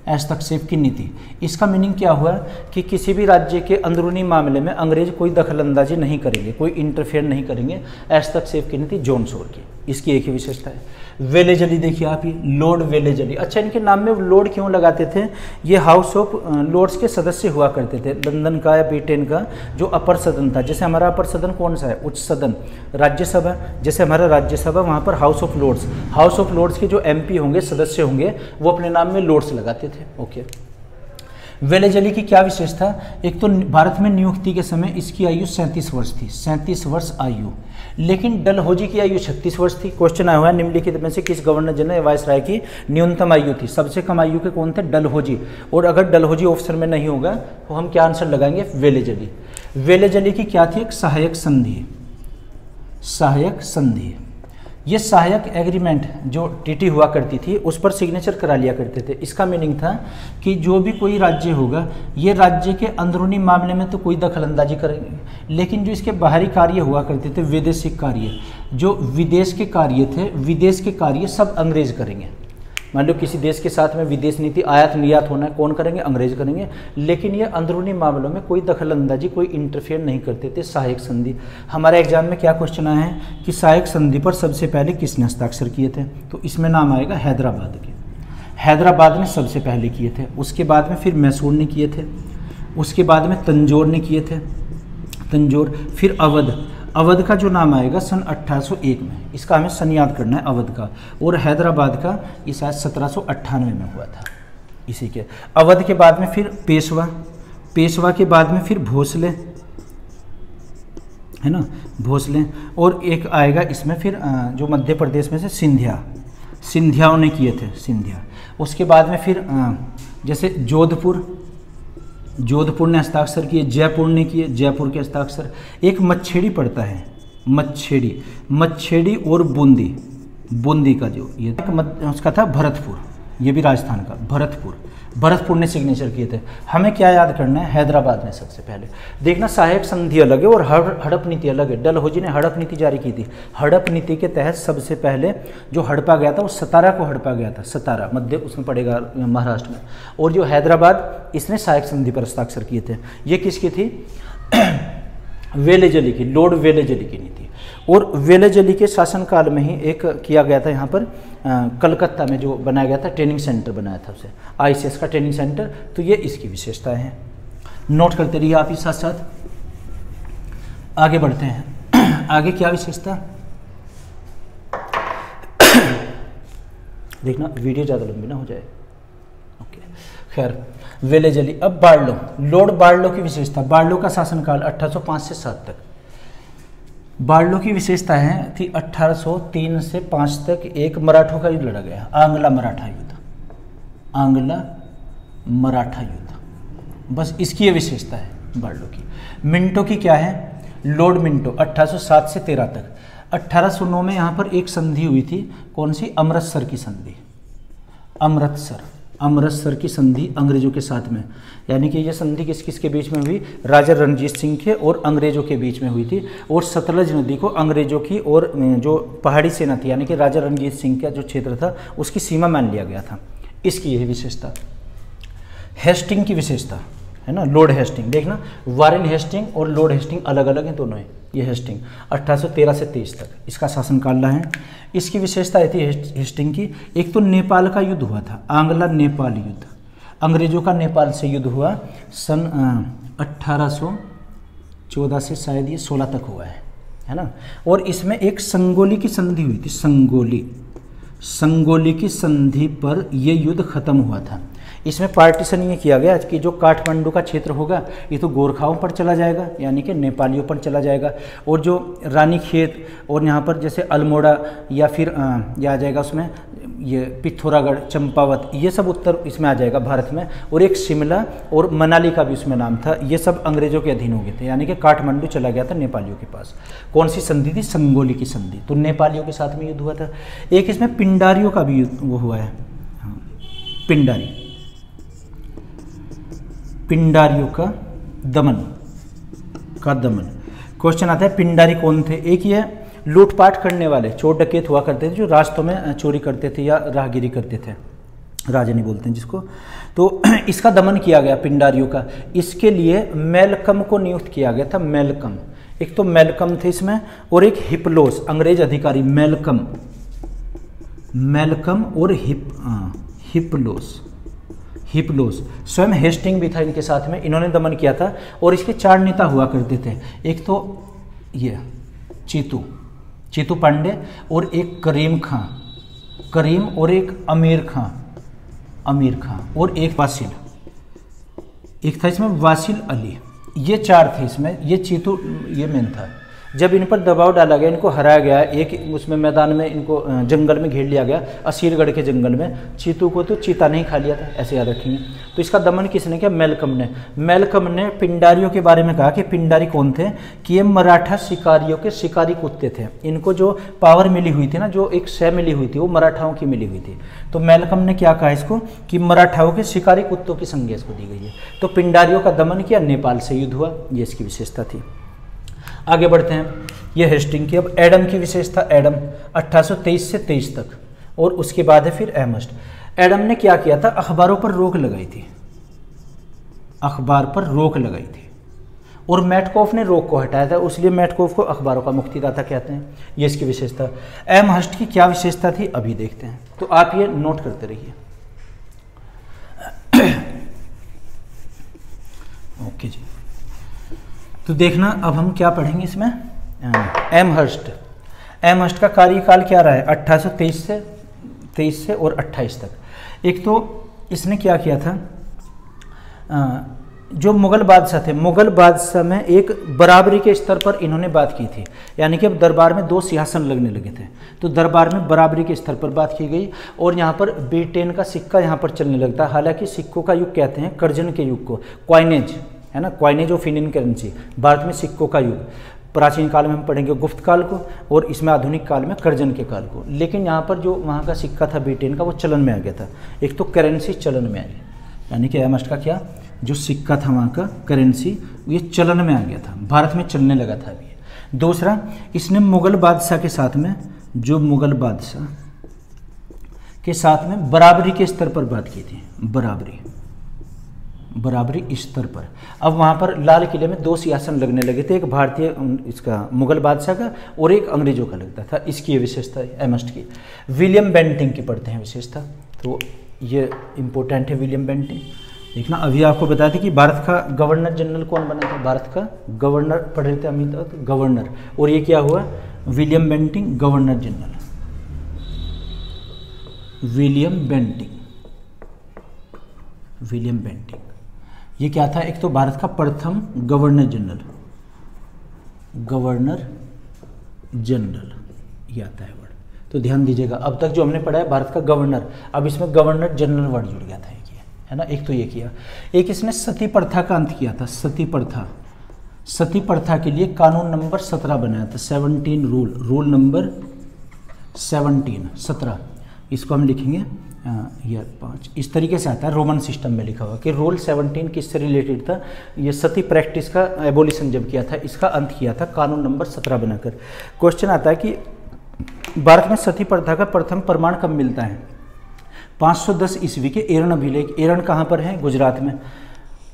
हस्तक्षेप की नीति। इसका मीनिंग क्या हुआ कि किसी भी राज्य के अंदरूनी मामले में अंग्रेज कोई दखलंदाजी नहीं करेंगे, कोई इंटरफेयर नहीं करेंगे। हस्तक्षेप की नीति जॉन शोर की, इसकी एक ही विशेषता है। वेलेजली देखिए आप, ये लॉर्ड वेलेजली। अच्छा, इनके नाम में लॉर्ड क्यों लगाते थे? ये हाउस ऑफ लॉर्ड्स के सदस्य हुआ करते थे, लंदन का या ब्रिटेन का जो अपर सदन था। जैसे हमारा अपर सदन कौन सा है? उच्च सदन, राज्यसभा। जैसे हमारा राज्यसभा, वहाँ पर House of Lords, House of Lords के जो MP होंगे, सदस्य होंगे, वो अपने नाम में लॉर्ड्स लगाते थे। ओके। वेलेजली की क्या विशेषता? एक तो भारत में नियुक्ति के समय इसकी आयु 37 वर्ष थी, 37 वर्ष आयु। लेकिन डलहौजी की आयु 36 वर्ष थी। क्वेश्चन आया हुआ है, निम्नलिखित में से किस गवर्नर जनरल वायसराय की न्यूनतम आयु थी? सबसे कम आयु के कौन थे? डलहौजी। और अगर डलहौजी ऑप्शन में नहीं होगा तो हम क्या आंसर लगाएंगे? वेलेजली। वेलेजली की क्या थी? एक सहायक संधि, सहायक संधि। ये सहायक एग्रीमेंट जो TT हुआ करती थी उस पर सिग्नेचर करा लिया करते थे। इसका मीनिंग था कि जो भी कोई राज्य होगा, ये राज्य के अंदरूनी मामले में तो कोई दखलंदाजी करेंगे, लेकिन जो इसके बाहरी कार्य हुआ करते थे, वैदेशिक कार्य, जो विदेश के कार्य थे, विदेश के कार्य सब अंग्रेज करेंगे। मान लो किसी देश के साथ में विदेश नीति आयात निर्यात होना है, कौन करेंगे? अंग्रेज करेंगे। लेकिन ये अंदरूनी मामलों में कोई दखलंदाजी, कोई इंटरफेयर नहीं करते थे। सहायक संधि। हमारे एग्जाम में क्या क्वेश्चन आया है कि सहायक संधि पर सबसे पहले किसने हस्ताक्षर किए थे? तो इसमें नाम आएगा हैदराबाद के। हैदराबाद ने सबसे पहले किए थे, उसके बाद में फिर मैसूर ने किए थे, उसके बाद में तंजौर ने किए थे, तंजौर, फिर अवध। अवध का जो नाम आएगा सन 1801 में, इसका हमें सन याद करना है अवध का, और हैदराबाद का ये शायद 1798 में हुआ था इसी के। अवध के बाद में फिर पेशवा, पेशवा के बाद में फिर भोसले, है ना, भोसले, और एक आएगा इसमें फिर जो मध्य प्रदेश में से सिंधिया, सिंधियाओं ने किए थे, सिंधिया। उसके बाद में फिर जैसे जोधपुर, जोधपुर ने हस्ताक्षर किए, जयपुर ने किए, जयपुर के हस्ताक्षर। एक मच्छेड़ी पड़ता है, मच्छेड़ी, मच्छेड़ी और बूंदी, बूंदी का जो ये उसका था भरतपुर, ये भी राजस्थान का भरतपुर, भरतपुर ने सिग्नेचर किए थे। हमें क्या याद करना है, हैदराबाद ने सबसे पहले। देखना सहायक संधि अलग है और हड़प नीति अलग है। डलहौजी ने हड़प नीति जारी की थी। हड़प नीति के तहत सबसे पहले जो हड़पा गया था वो सतारा को हड़पा गया था, सतारा मध्य उसमें पड़ेगा महाराष्ट्र में। और जो हैदराबाद, इसने सहायक संधि पर हस्ताक्षर किए थे। ये किसकी थी? वेलेजली की, लॉर्ड वेलेजली की नीति। और वेलेजली के शासनकाल में ही एक किया गया था यहाँ पर कलकत्ता में जो बनाया गया था, ट्रेनिंग सेंटर बनाया था उसे, आईसीएस का ट्रेनिंग सेंटर। तो ये इसकी विशेषताएं हैं, नोट करते रहिए आप ही साथ साथ। आगे बढ़ते हैं। आगे क्या विशेषता, देखना वीडियो ज़्यादा लंबी ना हो जाए। ओके, खैर वेलेजली। अब बार्लो, लॉर्ड बार्लो की विशेषता। बार्लो का शासनकाल 1805 से 7 तक। बार्लो की विशेषता है थी 1803 से 5 तक एक मराठों का युद्ध लड़ा गया, आंग्ला मराठा युद्ध, आंग्ला मराठा युद्ध। बस इसकी ये विशेषता है बार्लो की। मिंटो की क्या है? लॉर्ड मिंटो 1807 से 13 तक। 1809 में यहाँ पर एक संधि हुई थी, कौन सी? अमृतसर की संधि, अमृतसर, अमृतसर की संधि अंग्रेजों के साथ में। यानी कि ये संधि किस किस के बीच में हुई? राजा रणजीत सिंह के और अंग्रेजों के बीच में हुई थी। और सतलज नदी को अंग्रेजों की और जो पहाड़ी सेना थी, यानी कि राजा रणजीत सिंह का जो क्षेत्र था उसकी सीमा मान लिया गया था। इसकी यही विशेषता। हेस्टिंग की विशेषता है ना, लॉर्ड हेस्टिंग। देखना वारेन हेस्टिंग और लॉर्ड हेस्टिंग अलग अलग हैं दोनों। ये हेस्टिंग 1813 से 23 तक इसका शासनकाल रहा है। इसकी विशेषता थी हेस्टिंग की, एक तो नेपाल का युद्ध हुआ था, आंग्ला नेपाल युद्ध। अंग्रेजों का नेपाल से युद्ध हुआ सन 1814 से शायद ये 16 तक हुआ है ना। और इसमें एक संगोली की संधि हुई थी, संगोली, संगोली की संधि पर यह युद्ध खत्म हुआ था। इसमें पार्टीशन ये किया गया कि जो काठमांडू का क्षेत्र होगा ये तो गोरखाओं पर चला जाएगा, यानी कि नेपालियों पर चला जाएगा। और जो रानीखेत और यहाँ पर जैसे अल्मोड़ा या फिर ये आ जाएगा उसमें ये पिथौरागढ़, चंपावत, ये सब उत्तर इसमें आ जाएगा भारत में। और एक शिमला और मनाली का भी उसमें नाम था। ये सब अंग्रेजों के अधीन हो गए थे, यानी कि काठमांडू चला गया था नेपालियों के पास। कौन सी संधि थी? संगोली की संधि। तो नेपालियों के साथ में युद्ध हुआ था। एक इसमें पिंडारियों का भी वो हुआ है, पिंडारी, पिंडारियों का दमन, का दमन। क्वेश्चन आता है पिंडारी कौन थे? एक ये लूटपाट करने वाले, चोर डकैत हुआ करते थे जो रास्तों में चोरी करते थे या राहगीरी करते थे, राजनी बोलते हैं जिसको। तो इसका दमन किया गया पिंडारियों का। इसके लिए मेलकम को नियुक्त किया गया था, मेलकम। एक तो मेलकम थे इसमें और एक हिपलोस, अंग्रेज अधिकारी। मेलकम, मेलकम और हिपलोस, हिपलोस। स्वयं हेस्टिंग भी था इनके साथ में, इन्होंने दमन किया था। और इसके 4 नेता हुआ करते थे। एक तो ये चीतू, चीतू पांडे, और एक करीम खां, करीम, और एक अमीर खां, अमीर खां, और एक वासिल, एक था इसमें वासिल अली। ये 4 थे इसमें। ये चीतू ये मेन था। जब इन पर दबाव डाला गया, इनको हराया गया, एक उसमें मैदान में इनको जंगल में घेर लिया गया, असीरगढ़ के जंगल में। चीतू को तो चीता नहीं खा लिया था, ऐसे याद रखेंगे। तो इसका दमन किसने किया? मेलकम ने। मेलकम ने पिंडारियों के बारे में कहा कि पिंडारी कौन थे? कि ये मराठा शिकारियों के शिकारी कुत्ते थे। इनको जो पावर मिली हुई थी ना, जो एक शय मिली हुई थी, वो मराठाओं की मिली हुई थी। तो मेलकम ने क्या कहा इसको? कि मराठाओं के शिकारी कुत्तों की संज्ञा इसको दी गई है। तो पिंडारियों का दमन किया, नेपाल से युद्ध हुआ, ये इसकी विशेषता थी। आगे बढ़ते हैं। ये हेस्टिंग की। अब एडम की विशेषता। एडम 1823 से 23 तक। और उसके बाद है फिर एमस्ट। एडम ने क्या किया था? अखबारों पर रोक लगाई थी, अखबार पर रोक लगाई थी। और मैटकॉफ ने रोक को हटाया था, इसलिए मैटकॉफ को अखबारों का मुक्तिदाता कहते हैं। ये इसकी विशेषता। एमहस्ट की क्या विशेषता थी? अभी देखते हैं, तो आप ये नोट करते रहिए। ओके जी। तो देखना अब हम क्या पढ़ेंगे इसमें, एमहर्स्ट। एमहर्स्ट का कार्यकाल क्या रहा है 1823 से और 28 तक। एक तो इसने क्या किया था, जो मुग़ल बादशाह थे, मुग़ल बादशाह में एक बराबरी के स्तर पर इन्होंने बात की थी, यानी कि अब दरबार में 2 सिंहासन लगने लगे थे, तो दरबार में बराबरी के स्तर पर बात की गई। और यहाँ पर B10 का सिक्का यहाँ पर चलने लगता है। हालांकि सिक्कों का युग कहते हैं कर्जन के युग को, क्वाइनेज है ना, coinage of Indian currency, Bharat में सिक्कों का युग। प्राचीन काल में हम पढ़ेंगे गुप्त काल को, और इसमें आधुनिक काल में कर्जन के काल को। लेकिन यहाँ पर जो वहाँ का सिक्का था B10 का, वो चलन में आ गया था। एक तो करेंसी चलन में आ गई, यानी कि एमहर्स्ट का क्या, जो सिक्का था वहाँ का करेंसी, ये चलन में आ गया था, भारत में चलने लगा था अभी। दूसरा, इसने मुग़ल बादशाह के साथ में, जो मुग़ल बादशाह के साथ में बराबरी के स्तर पर बात की थी, बराबरी स्तर पर। अब वहाँ पर लाल किले में 2 सिंहासन लगने लगे थे, एक भारतीय इसका मुग़ल बादशाह का और एक अंग्रेजों का लगता था। इसकी ये विशेषता है एमहर्स्ट की। विलियम बेंटिंग की पढ़ते हैं विशेषता, तो ये इम्पोर्टेंट है विलियम बेंटिंग। देखना, अभी आपको बताया था कि भारत का गवर्नर जनरल कौन बना था, भारत का गवर्नर पढ़ रहे थे अमित, तो गवर्नर, और ये क्या हुआ, William Bentinck governor general, William Bentinck. ये क्या था, एक तो भारत का प्रथम गवर्नर जनरल ये आता है वर्ड, तो ध्यान दीजिएगा। अब तक जो हमने पढ़ा है भारत का गवर्नर, अब इसमें गवर्नर जनरल वर्ड जुड़ गया था, है ना। एक तो ये किया, एक इसने सती प्रथा का अंत किया था। सती प्रथा के लिए कानून नंबर 17 बनाया था, 17 रूल नंबर 17। इसको हम लिखेंगे ये 5, इस तरीके से आता है, रोमन सिस्टम में लिखा हुआ कि रूल 17 किससे रिलेटेड था, ये सती प्रैक्टिस का एबोलिशन जब किया था, इसका अंत किया था कानून नंबर 17 बनाकर। क्वेश्चन आता है कि भारत में सती प्रथा का प्रथम प्रमाण कब मिलता है, 510 ईस्वी के एरण अभिलेख। एरण कहाँ पर है, गुजरात में।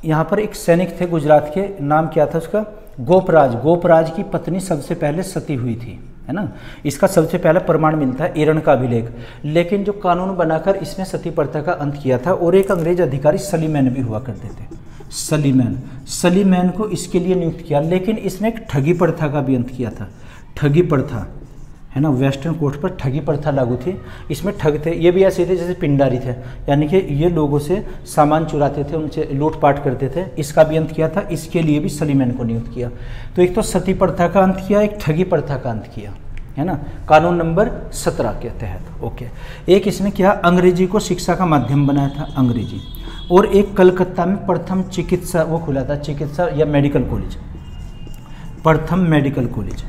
यहाँ पर एक सैनिक थे गुजरात के, नाम क्या था उसका, गोपराज की पत्नी सबसे पहले सती हुई थी, है ना। इसका सबसे पहला प्रमाण मिलता है एरण का अभिलेख। लेकिन जो कानून बनाकर इसने सती प्रथा का अंत किया था, और एक अंग्रेज अधिकारी सलीमैन भी हुआ करते थे, सलीमैन को इसके लिए नियुक्त किया। लेकिन इसने एक ठगी प्रथा का भी अंत किया था, ठगी प्रथा, है ना। वेस्टर्न कोस्ट पर ठगी प्रथा लागू थी, इसमें ठग थे, ये भी ऐसे थे जैसे पिंडारी थे, यानी कि ये लोगों से सामान चुराते थे, उनसे लूटपाट करते थे। इसका भी अंत किया था, इसके लिए भी सलीमैन को नियुक्त किया। तो एक तो सती प्रथा का अंत किया, एक ठगी प्रथा का अंत किया, है ना, कानून नंबर 17 के तहत। ओके, एक इसने क्या, अंग्रेजी को शिक्षा का माध्यम बनाया था, अंग्रेजी। और एक कलकत्ता में प्रथम चिकित्सा वो खुला था, चिकित्सा या मेडिकल कॉलेज, प्रथम मेडिकल कॉलेज।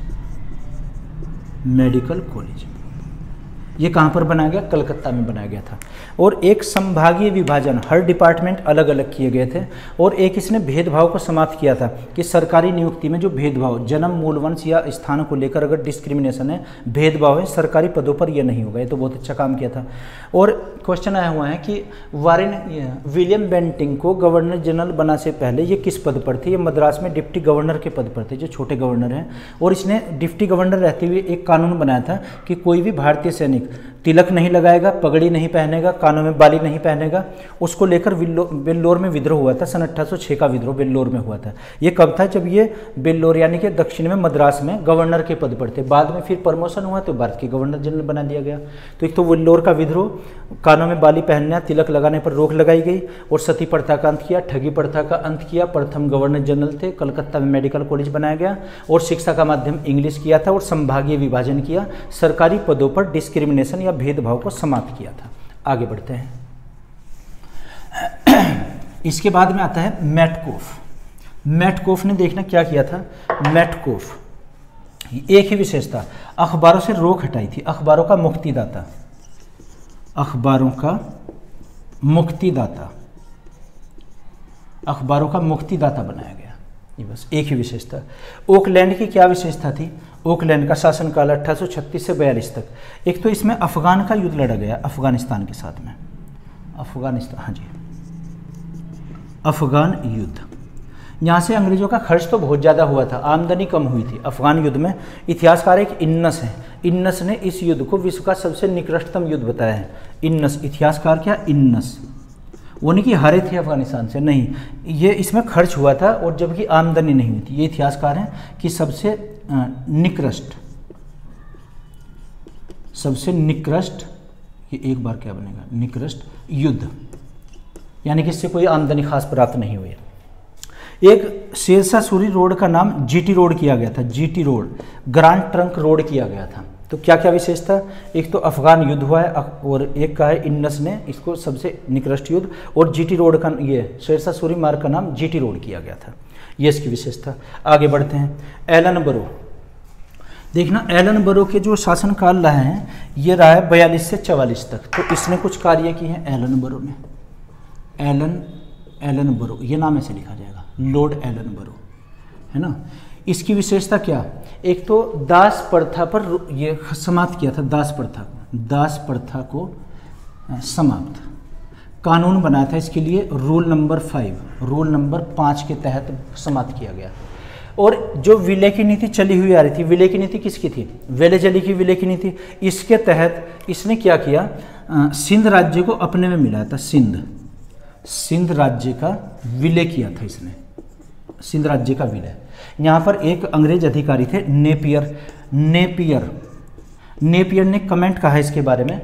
ये कहाँ पर बनाया गया, कलकत्ता में बनाया गया था। और एक संभागीय विभाजन, हर डिपार्टमेंट अलग अलग किए गए थे। और एक इसने भेदभाव को समाप्त किया था कि सरकारी नियुक्ति में जो भेदभाव, जन्म, मूल वंश या स्थान को लेकर अगर डिस्क्रिमिनेशन है, भेदभाव है, सरकारी पदों पर यह नहीं होगा। ये तो बहुत अच्छा काम किया था। और क्वेश्चन आया हुआ है कि विलियम बेंटिंग को गवर्नर जनरल बना से पहले ये किस पद पर थे, ये मद्रास में डिप्टी गवर्नर के पद पर थे, जो छोटे गवर्नर हैं। और इसने डिप्टी गवर्नर रहते हुए एक कानून बनाया था कि कोई भी भारतीय सैनिक तिलक नहीं लगाएगा, पगड़ी नहीं पहनेगा, कानों में बाली नहीं पहनेगा। उसको लेकर वेल्लोर में विद्रोह हुआ था, सन 1806 का विद्रोह वेल्लोर में हुआ था। ये कब था, जब ये वेल्लोर यानी कि दक्षिण में मद्रास में गवर्नर के पद पर थे। बाद में फिर प्रमोशन हुआ तो भारत के गवर्नर जनरल बना दिया गया। तो एक तो वेल्लोर का विद्रोह, कानों में बाली पहनना, तिलक लगाने पर रोक लगाई गई, और सती प्रथा का अंत किया, ठगी प्रथा का अंत किया। प्रथम गवर्नर जनरल थे, कलकत्ता में मेडिकल कॉलेज बनाया गया, और शिक्षा का माध्यम इंग्लिश किया था, और संभागीय विभाजन किया, सरकारी पदों पर डिस्क्रिमिनेशन या भेदभाव को समाप्त किया था। आगे बढ़ते हैं। इसके बाद में आता है मैटकोफ ने देखना क्या किया था। मैटकोफ एक ही विशेषता, अखबारों से रोक हटाई थी, अखबारों का मुक्तिदाता बनाया गया। ये बस एक ही विशेषता। ओकलैंड की क्या विशेषता थी, ओकलैंड का शासनकाल 1836 से 42 तक। एक तो इसमें अफगान का युद्ध लड़ा गया, अफगानिस्तान के साथ में, अफगान युद्ध। यहाँ से अंग्रेजों का खर्च तो बहुत ज़्यादा हुआ था, आमदनी कम हुई थी अफगान युद्ध में। इतिहासकार एक इन्नस है, इन्नस ने इस युद्ध को विश्व का सबसे निकृष्टतम युद्ध बताया है। इन्नस, इतिहासकार क्या, इन्नस। वो नहीं कि हारे थे अफगानिस्तान से, नहीं, ये इसमें खर्च हुआ था और जबकि आमदनी नहीं हुई थी। ये इतिहासकार हैं कि सबसे निकृष्ट, ये एक बार क्या बनेगा, निकृष्ट युद्ध, यानी कि इससे कोई आमदनी खास प्राप्त नहीं हुई। एक शेरशाह सूरी रोड का नाम जीटी रोड किया गया था, GT road, grand trunk road किया गया था। तो क्या क्या विशेषता, एक तो अफगान युद्ध हुआ है और एक का है इंडस ने इसको सबसे निकृष्ट युद्ध, और जीटी रोड का, ये शेरशाह सूरी मार्ग का नाम जीटी रोड किया गया था, ये इसकी विशेषता। आगे बढ़ते हैं, एलन बरो। देखना एलन बरो के जो शासनकाल रहे हैं ये रहा है 42 से 44 तक। तो इसने कुछ कार्य किए हैं एलन बरो ने, एलन बरो, ये नाम ऐसे लिखा जाएगा, लॉर्ड एलन बरो, है ना। इसकी विशेषता क्या, एक तो दास प्रथा पर ये समाप्त किया था, दास प्रथा को समाप्त, कानून बनाया था इसके लिए, रूल नंबर 5 के तहत समाप्त किया गया। और जो विलय की नीति चली हुई आ रही थी, विलय की नीति किसकी थी, वेलेजली की विलय की नीति, इसके तहत इसने क्या किया, सिंध राज्य को अपने में मिलाया था, सिंध राज्य का विलय किया था इसने, सिंध राज्य का विलय। यहाँ पर एक अंग्रेज अधिकारी थे नेपियर ने कमेंट कहा इसके बारे में,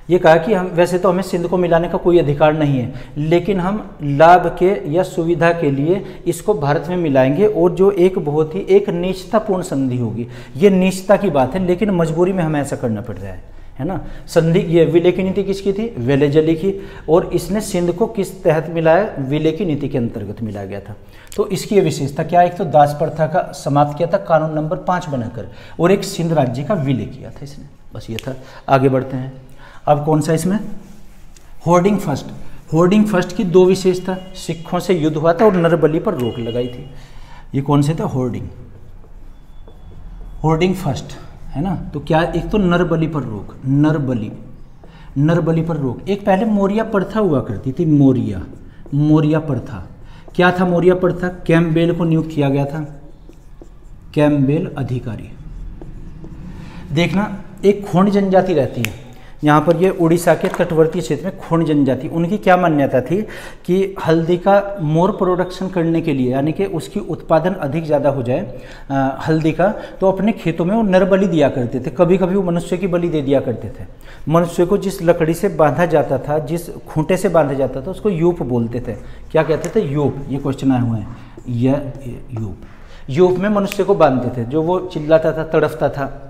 ये कहा कि हम वैसे तो हमें सिंध को मिलाने का कोई अधिकार नहीं है, लेकिन हम लाभ के या सुविधा के लिए इसको भारत में मिलाएंगे, और जो एक बहुत ही एक नीचतापूर्ण संधि होगी, ये नीचता की बात है, लेकिन मजबूरी में हमें ऐसा करना पड़ रहा है ना। संधि, ये विलय की नीति किसकी थी, वेलेजली की, और इसने सिंध को किस तहत मिलाया, विलय की नीति के अंतर्गत मिलाया गया था। तो इसकी ये विशेषता क्या, एक तो दास प्रथा का समाप्त किया था कानून नंबर 5 बनाकर, और एक सिंध राज्य का विलय किया था इसने, बस ये था। आगे बढ़ते हैं, अब कौन सा इसमें, होर्डिंग फर्स्ट की 2 विशेषता, सिखों से युद्ध हुआ था और नरबली पर रोक लगाई थी। ये कौन से थे, होर्डिंग फर्स्ट, है ना। तो क्या, एक तो नरबली पर रोक, नरबली पर रोक। एक पहले मौर्य प्रथा हुआ करती थी, मौर्य प्रथा। क्या था मौर्य प्रथा, कैम्पबेल को नियुक्त किया गया था, कैम्पबेल अधिकारी। देखना, एक खोंड जनजाति रहती है यहाँ पर, ये उड़ीसा के तटवर्ती क्षेत्र में खोंड जनजाति, उनकी क्या मान्यता थी कि हल्दी का मोर प्रोडक्शन करने के लिए, यानी कि उसकी उत्पादन अधिक ज़्यादा हो जाए हल्दी का, तो अपने खेतों में वो नरबली दिया करते थे। कभी कभी वो मनुष्य की बलि दे दिया करते थे। मनुष्य को जिस लकड़ी से बांधा जाता था, जिस खूंटे से बांधा जाता था, उसको यूप बोलते थे। क्या कहते थे, यूप। ये क्वेश्चन आए हुए हैं, यह यूप में मनुष्य को बांधते थे, जो वो चिल्लाता था, तड़फता था,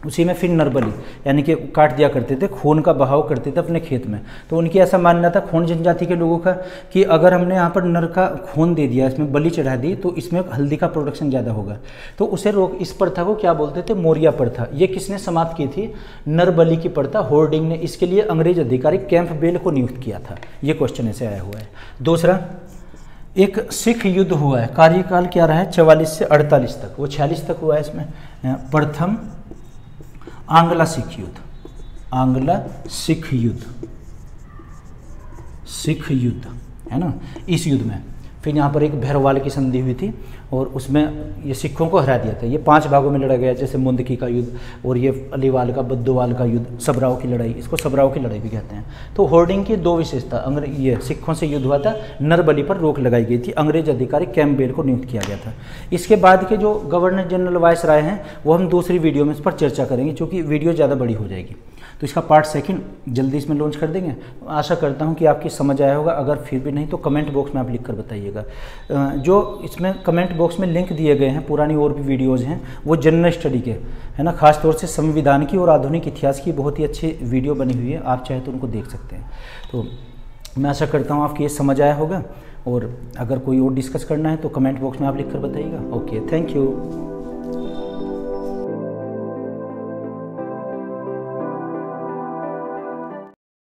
उसी में फिर नरबली यानी कि काट दिया करते थे, खून का बहाव करते थे अपने खेत में। तो उनकी ऐसा मानना था खोंड जनजाति के लोगों का कि अगर हमने यहाँ पर नर का खून दे दिया, इसमें बलि चढ़ा दी, तो इसमें हल्दी का प्रोडक्शन ज़्यादा होगा। तो उसे रोक, इस प्रथा को क्या बोलते थे, मौर्य प्रथा। ये किसने समाप्त की थी, नरबली की प्रथा होर्डिंग ने। इसके लिए अंग्रेज अधिकारी कैंपबेल को नियुक्त किया था। ये क्वेश्चन ऐसे आया हुआ है। दूसरा, एक सिख युद्ध हुआ है, कार्यकाल क्या रहा है, 44 से 48 तक, वो 46 तक हुआ है। इसमें प्रथम आंग्ला सिख युद्ध, है ना। इस युद्ध में फिर यहाँ पर एक भैरवाल की संधि हुई थी, और उसमें ये सिखों को हरा दिया था। ये 5 भागों में लड़ा गया, जैसे मुंदकी का युद्ध, और ये अलीवाल का, बद्दोवाल का युद्ध, सबराव की लड़ाई, इसको सबराव की लड़ाई भी कहते हैं। तो होर्डिंग की 2 विशेषता, ये सिखों से युद्ध हुआ था, नरबली पर रोक लगाई गई थी, अंग्रेज अधिकारी कैंपबेल को नियुक्त किया गया था। इसके बाद के जो गवर्नर जनरल वायसराय हैं, वो हम दूसरी वीडियो में इस पर चर्चा करेंगे, क्योंकि वीडियो ज़्यादा बड़ी हो जाएगी। तो इसका पार्ट 2 जल्दी इसमें लॉन्च कर देंगे। आशा करता हूँ कि आपकी समझ आया होगा। अगर फिर भी नहीं तो कमेंट बॉक्स में आप लिख कर बताइएगा। जो इसमें कमेंट बॉक्स में लिंक दिए गए हैं, पुरानी और भी वीडियोज़ हैं, वो जनरल स्टडी के, है ना। खासतौर से संविधान की और आधुनिक इतिहास की बहुत ही अच्छी वीडियो बनी हुई है, आप चाहे तो उनको देख सकते हैं। तो मैं आशा करता हूँ आपकी ये समझ आया होगा, और अगर कोई और डिस्कस करना है तो कमेंट बॉक्स में आप लिख कर बताइएगा। Okay, thank you.